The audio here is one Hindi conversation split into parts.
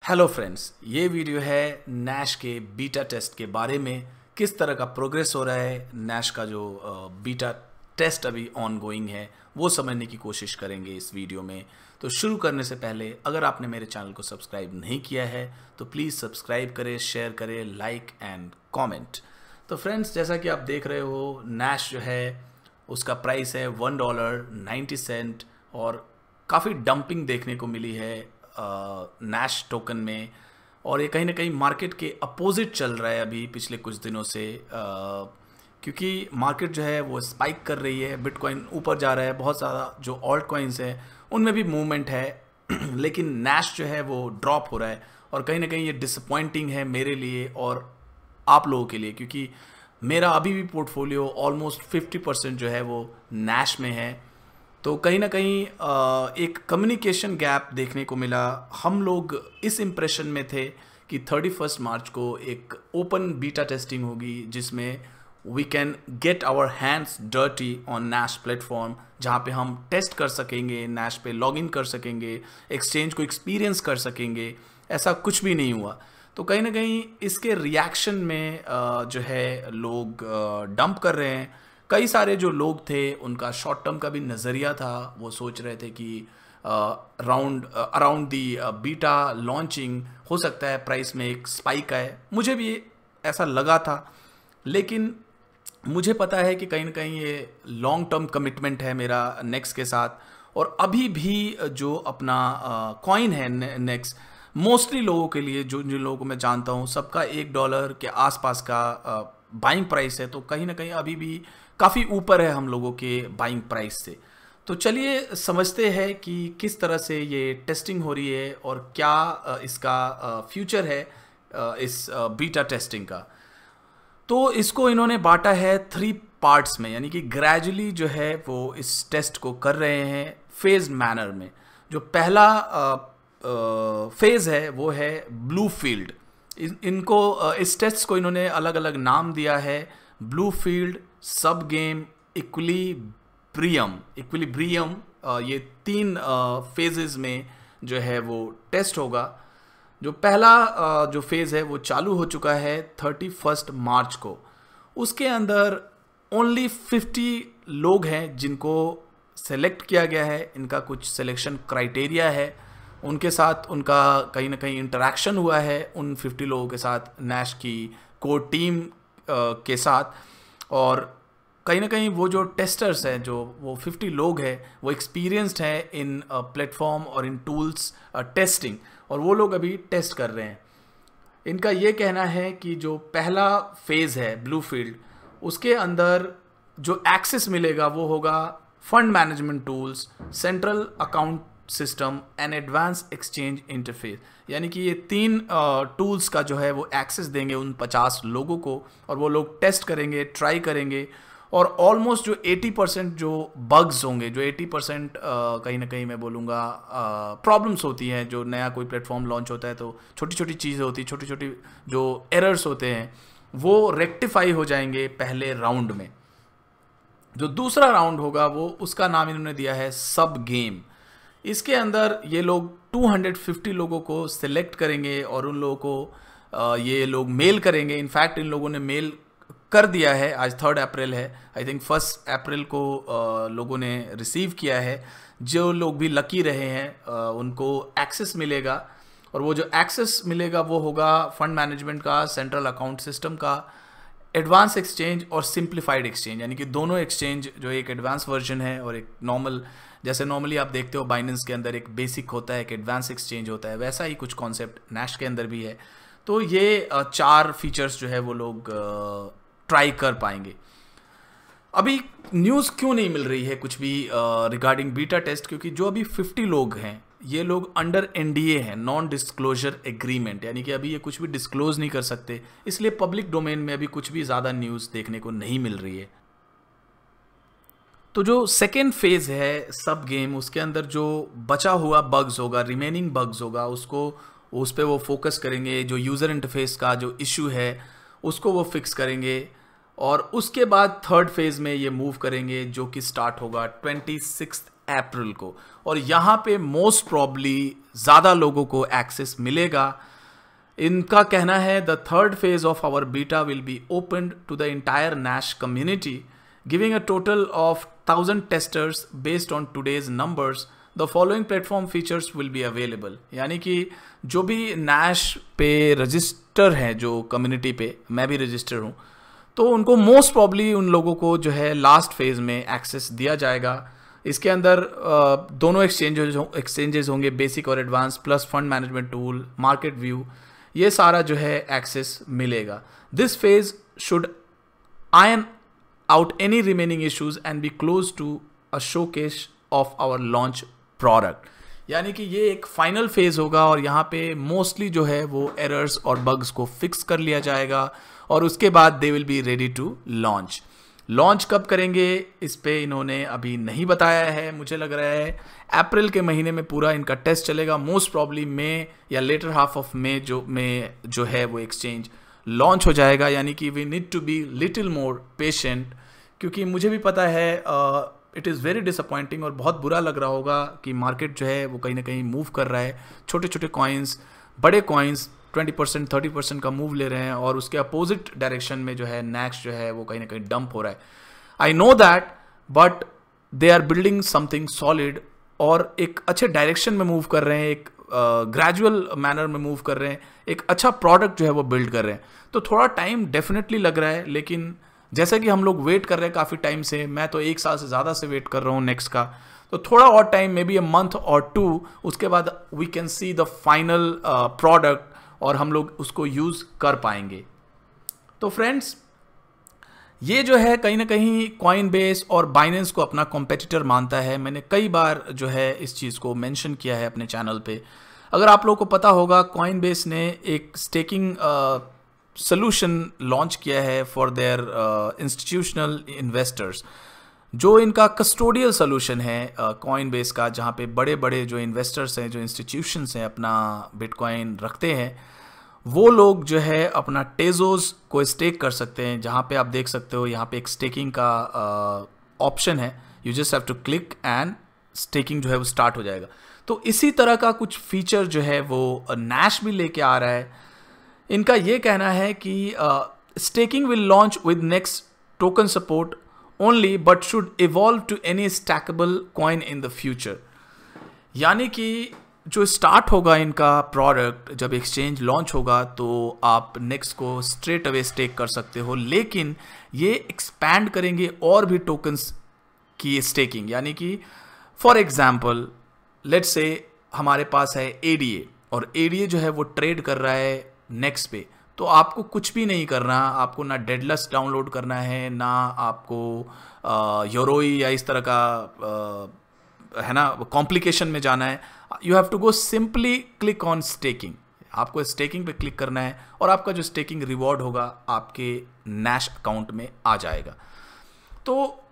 हेलो फ्रेंड्स, ये वीडियो है नैश के बीटा टेस्ट के बारे में। किस तरह का प्रोग्रेस हो रहा है, नैश का जो बीटा टेस्ट अभी ऑन गोइंग है वो समझने की कोशिश करेंगे इस वीडियो में। तो शुरू करने से पहले अगर आपने मेरे चैनल को सब्सक्राइब नहीं किया है तो प्लीज़ सब्सक्राइब करें, शेयर करें, लाइक एंड कमेंट। तो फ्रेंड्स, जैसा कि आप देख रहे हो, नैश जो है उसका प्राइस है $1.90 और काफ़ी डंपिंग देखने को मिली है नैश टोकन में। और ये कहीं ना कहीं मार्केट के अपोजिट चल रहा है अभी पिछले कुछ दिनों से, क्योंकि मार्केट जो है वो स्पाइक कर रही है, बिटकॉइन ऊपर जा रहा है, बहुत सारा जो ऑल्ट कॉइन्स हैं उनमें भी मूवमेंट है लेकिन नैश जो है वो ड्रॉप हो रहा है। और कहीं ना कहीं ये डिसअपॉइंटिंग है मेरे लिए और आप लोगों के लिए, क्योंकि मेरा अभी भी पोर्टफोलियो ऑलमोस्ट 50% जो है वो नैश में है। तो कहीं ना कहीं एक कम्युनिकेशन गैप देखने को मिला। हम लोग इस इम्प्रेशन में थे कि 31 मार्च को एक ओपन बीटा टेस्टिंग होगी जिसमें we can get our hands dirty on Nash platform, जहाँ पे हम टेस्ट कर सकेंगे, नैश पे लॉगिन कर सकेंगे, एक्सचेंज को एक्सपीरियंस कर सकेंगे। ऐसा कुछ भी नहीं हुआ। तो कहीं ना कहीं इसके रिएक्शन में जो है लोग डंप कर रहे हैं। कई सारे जो लोग थे उनका शॉर्ट टर्म का भी नज़रिया था, वो सोच रहे थे कि अराउंड दी बीटा लॉन्चिंग हो सकता है प्राइस में एक स्पाइक आए। मुझे भी ऐसा लगा था, लेकिन मुझे पता है कि कहीं ना कहीं ये लॉन्ग टर्म कमिटमेंट है मेरा नेक्स के साथ। और अभी भी जो अपना कॉइन है नेक्स, मोस्टली लोगों के लिए, जिन लोगों को मैं जानता हूँ, सबका $1 के आसपास का बाइंग प्राइस है। तो कहीं ना कहीं अभी भी काफ़ी ऊपर है हम लोगों के बाइंग प्राइस से। तो चलिए समझते हैं कि किस तरह से ये टेस्टिंग हो रही है और क्या इसका फ्यूचर है इस बीटा टेस्टिंग का। तो इसको इन्होंने बांटा है 3 पार्ट्स में, यानी कि ग्रेजुअली जो है वो इस टेस्ट को कर रहे हैं फेज मैनर में। जो पहला फेज है वो है ब्लू फील्ड। इनको इस टेस्ट को इन्होंने अलग अलग नाम दिया है, ब्लू फील्ड, सब गेम, इक्विलिब्रियम। ये 3 फेजेस में जो है वो टेस्ट होगा। जो पहला जो फेज़ है वो चालू हो चुका है 31 मार्च को। उसके अंदर ओनली 50 लोग हैं जिनको सेलेक्ट किया गया है। इनका कुछ सिलेक्शन क्राइटेरिया है, उनके साथ उनका कहीं ना कहीं इंटरेक्शन हुआ है उन 50 लोगों के साथ, नैश की कोर टीम के साथ। और कहीं ना कहीं वो जो टेस्टर्स हैं, जो वो 50 लोग हैं, वो एक्सपीरियंस्ड हैं इन प्लेटफॉर्म और इन टूल्स टेस्टिंग, और वो लोग अभी टेस्ट कर रहे हैं। इनका ये कहना है कि जो पहला फेज़ है ब्लू फील्ड, उसके अंदर जो एक्सेस मिलेगा वो होगा fund management tools, central account system and advance exchange interface. यानी कि ये 3 टूल्स का जो है वो एक्सेस देंगे उन 50 लोगों को, और वो लोग टेस्ट करेंगे, ट्राई करेंगे। और ऑलमोस्ट जो 80% जो बग्स होंगे, जो 80% कहीं ना कहीं मैं बोलूँगा प्रॉब्लम्स होती हैं, जो नया कोई प्लेटफॉर्म लॉन्च होता है तो छोटी छोटी चीज़ें होती, छोटी छोटी जो एरर्स होते हैं, वो रेक्टिफाई हो जाएंगे पहले राउंड में। जो दूसरा राउंड होगा वो, उसका नाम इन्होंने दिया है सब गेम। इसके अंदर ये लोग 250 लोगों को सिलेक्ट करेंगे और उन लोगों को ये लोग मेल करेंगे। इनफैक्ट इन लोगों ने मेल कर दिया है, आज 3 अप्रैल है, आई थिंक 1 अप्रैल को लोगों ने रिसीव किया है। जो लोग भी लकी रहे हैं उनको एक्सेस मिलेगा, और वो जो एक्सेस मिलेगा वो होगा फंड मैनेजमेंट का, सेंट्रल अकाउंट सिस्टम का, एडवांस एक्सचेंज और सिंप्लीफाइड एक्सचेंज। यानी कि दोनों एक्सचेंज, जो एक एडवांस वर्जन है और एक नॉर्मल, जैसे नॉर्मली आप देखते हो बाइनेंस के अंदर एक बेसिक होता है, एक एडवांस एक्सचेंज होता है, वैसा ही कुछ कॉन्सेप्ट नैश के अंदर भी है। तो ये 4 फीचर्स जो है वो लोग ट्राई कर पाएंगे। अभी न्यूज़ क्यों नहीं मिल रही है कुछ भी रिगार्डिंग बीटा टेस्ट, क्योंकि जो अभी 50 लोग हैं ये लोग अंडर NDA हैं, नॉन डिस्क्लोजर एग्रीमेंट, यानी कि अभी ये कुछ भी डिस्क्लोज नहीं कर सकते, इसलिए पब्लिक डोमेन में अभी कुछ भी ज़्यादा न्यूज़ देखने को नहीं मिल रही है। तो जो सेकेंड फेज़ है सब गेम, उसके अंदर जो बचा हुआ बग्स होगा, रिमेनिंग बग्स होगा, उस पर वो फोकस करेंगे। जो यूज़र इंटरफेस का जो इशू है उसको वो फिक्स करेंगे, और उसके बाद 3rd फेज़ में ये मूव करेंगे, जो कि स्टार्ट होगा 26 अप्रैल को, और यहाँ पे मोस्ट प्रॉब्ली ज़्यादा लोगों को एक्सेस मिलेगा। इनका कहना है the third phase of our beta will be open to the entire Nash community giving a total of 1000 testers based on today's numbers. The following platform features will be available. यानी कि जो भी नैश पे रजिस्टर हैं, जो कम्युनिटी पे मैं भी रजिस्टर हूँ, तो उनको मोस्ट प्रॉब्ली उन लोगों को जो है लास्ट फेज में एक्सेस दिया जाएगा। इसके अंदर दोनों एक्सचेंजेस होंगे, बेसिक और advance, plus fund management tool, market view, ये सारा जो है एक्सेस मिलेगा। This phase should iron out any remaining issues and be close to a showcase of our launch product. यानी कि ये एक फाइनल फेज होगा और यहाँ पे मोस्टली जो है वो एरर्स और बग्स को फिक्स कर लिया जाएगा और उसके बाद they will be ready to launch कब करेंगे इस पे इन्होंने अभी नहीं बताया है। मुझे लग रहा है अप्रैल के महीने में पूरा इनका टेस्ट चलेगा। मोस्ट प्रॉब्ली मई या लेटर हाफ ऑफ मई जो है वो एक्सचेंज लॉन्च हो जाएगा। यानी कि we need to be little more patient, क्योंकि मुझे भी पता है इट इज़ वेरी डिसअपॉइंटिंग और बहुत बुरा लग रहा होगा कि मार्केट जो है वो कहीं ना कहीं मूव कर रहा है। छोटे छोटे कॉइन्स, बड़े कॉइन्स 20% 30% का मूव ले रहे हैं और उसके अपोजिट डायरेक्शन में जो है नैश जो है वो कहीं ना कहीं डंप हो रहा है। I know that, but they are building something solid और एक अच्छे डायरेक्शन में मूव कर रहे हैं, एक ग्रेजुअल मैनर में मूव कर रहे हैं, एक अच्छा प्रोडक्ट जो है वो बिल्ड कर रहे हैं। तो थोड़ा टाइम डेफिनेटली लग रहा है, लेकिन जैसा कि हम लोग वेट कर रहे हैं काफ़ी टाइम से, मैं तो 1 साल से ज़्यादा से वेट कर रहा हूँ नेक्स्ट का, तो थोड़ा और time, maybe a month और 2, उसके बाद we can see the final product और हम लोग उसको यूज़ कर पाएंगे। तो फ्रेंड्स, ये जो है कहीं ना कहीं कॉइनबेस और बाइनेंस को अपना कॉम्पिटिटर मानता है। मैंने कई बार जो है इस चीज़ को मेंशन किया है अपने चैनल पे। अगर आप लोगों को पता होगा, कॉइनबेस ने एक स्टेकिंग सोल्यूशन लॉन्च किया है फॉर देयर इंस्टीट्यूशनल इन्वेस्टर्स, जो इनका कस्टोडियल सोल्यूशन है कॉइनबेस का, जहाँ पे बड़े बड़े जो इन्वेस्टर्स हैं, जो इंस्टीट्यूशंस हैं, अपना बिटकॉइन रखते हैं, वो लोग जो है अपना टेजोस को स्टेक कर सकते हैं। जहाँ पे आप देख सकते हो यहाँ पे एक स्टेकिंग का ऑप्शन है, you just have to click and staking जो है वो स्टार्ट हो जाएगा। तो इसी तरह का कुछ फीचर जो है वो नैश भी लेके आ रहा है। इनका ये कहना है कि staking will launch with next token support only but should evolve to any stakeable coin in the future. यानी कि जो स्टार्ट होगा इनका प्रोडक्ट, जब एक्सचेंज लॉन्च होगा तो आप नेक्स्ट को स्ट्रेट अवे स्टेक कर सकते हो, लेकिन ये एक्सपैंड करेंगे और भी टोकन्स की स्टेकिंग। यानी कि फॉर एग्जांपल लेट्स से हमारे पास है एडीए और एडीए जो है वो ट्रेड कर रहा है नेक्स्ट पे, तो आपको कुछ भी नहीं करना, आपको ना डेडलेस डाउनलोड करना है, ना आपको योरोई या इस तरह का है ना कॉम्प्लिकेशन में जाना है। You have to go simply click on staking. आपको स्टेकिंग पे क्लिक करना है और आपका जो स्टेकिंग रिवॉर्ड होगा आपके नैश अकाउंट में आ जाएगा। तो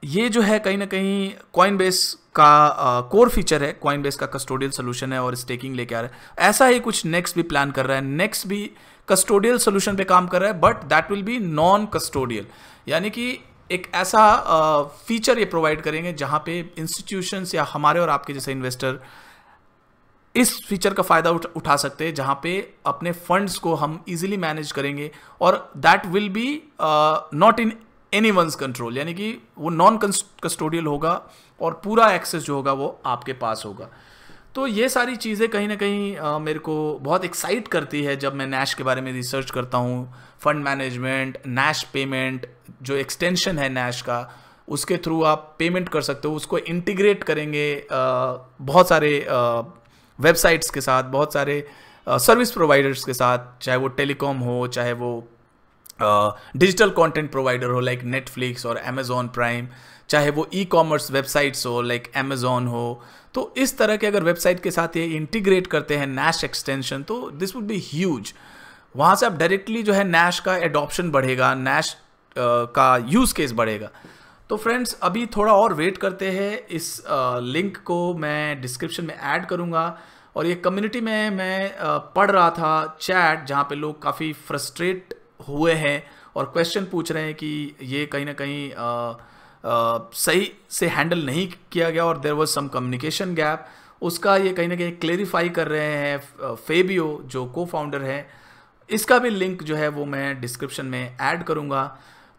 ये जो है कहीं ना कहीं कॉइनबेस का कोर फीचर है, कॉइनबेस का कस्टोडियल सोल्यूशन है और स्टेकिंग लेके आ रहा है। ऐसा ही कुछ नेक्स्ट भी प्लान कर रहा है। नेक्स्ट भी कस्टोडियल सोल्यूशन पे काम कर रहा है, but that will be non custodial. यानी कि एक ऐसा फीचर ये प्रोवाइड करेंगे जहां पे इंस्टीट्यूशंस या हमारे और आपके जैसे इन्वेस्टर इस फीचर का फ़ायदा उठा सकते हैं, जहां पे अपने फंड्स को हम इजीली मैनेज करेंगे और that will be not in anyone's control. यानी कि वो नॉन कस्टोडियल होगा और पूरा एक्सेस जो होगा वो आपके पास होगा। तो ये सारी चीज़ें कहीं ना कहीं मेरे को बहुत एक्साइट करती है जब मैं नैश के बारे में रिसर्च करता हूँ। फंड मैनेजमेंट, नैश पेमेंट, जो एक्सटेंशन है नैश का, उसके थ्रू आप पेमेंट कर सकते हो, उसको इंटीग्रेट करेंगे बहुत सारे वेबसाइट्स के साथ, बहुत सारे सर्विस प्रोवाइडर्स के साथ, चाहे वो टेलीकॉम हो, चाहे वो डिजिटल कंटेंट प्रोवाइडर हो लाइक नेटफ्लिक्स और अमेजॉन प्राइम, चाहे वो ई कॉमर्स वेबसाइट्स हो लाइक अमेजॉन हो। तो इस तरह के अगर वेबसाइट के साथ ये इंटीग्रेट करते हैं नैश एक्सटेंशन, तो दिस वुड बी ह्यूज। वहाँ से आप डायरेक्टली जो है नैश का एडॉप्शन बढ़ेगा, नैश का यूज़ केस बढ़ेगा। तो फ्रेंड्स, अभी थोड़ा और वेट करते हैं। इस लिंक को मैं डिस्क्रिप्शन में ऐड करूँगा और ये कम्युनिटी में मैं पढ़ रहा था चैट, जहाँ पे लोग काफ़ी फ्रस्ट्रेट हुए हैं और क्वेश्चन पूछ रहे हैं कि ये कहीं ना कहीं सही से हैंडल नहीं किया गया और there was some communication gap, उसका ये कहीं ना कहीं क्लेरिफाई कर रहे हैं फेबियो जो को फाउंडर है। इसका भी लिंक जो है वो मैं डिस्क्रिप्शन में ऐड करूँगा।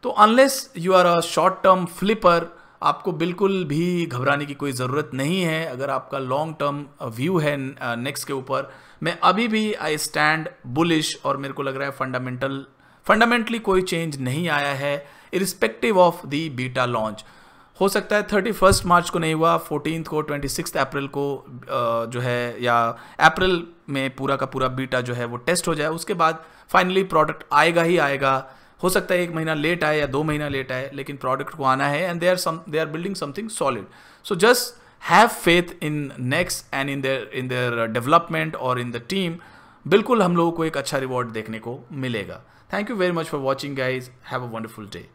तो unless you are a short term flipper, आपको बिल्कुल भी घबराने की कोई ज़रूरत नहीं है। अगर आपका लॉन्ग टर्म व्यू है नेक्स्ट के ऊपर, मैं अभी भी आई स्टैंड बुलिश और मेरे को लग रहा है फंडामेंटली कोई चेंज नहीं आया है irrespective of the beta launch. हो सकता है 31 मार्च को नहीं हुआ, 14 को, 26 अप्रैल को जो है, या अप्रैल में पूरा का पूरा बीटा जो है वो टेस्ट हो जाए, उसके बाद फाइनली प्रोडक्ट आएगा ही आएगा। हो सकता है 1 महीना लेट आए या 2 महीना लेट आए, लेकिन प्रोडक्ट को आना है and they are building something solid. So just have faith in next and in their development और इन द टीम। बिल्कुल हम लोगों को एक अच्छा रिवॉर्ड देखने को मिलेगा। Thank you very much for watching guys, have a wonderful day.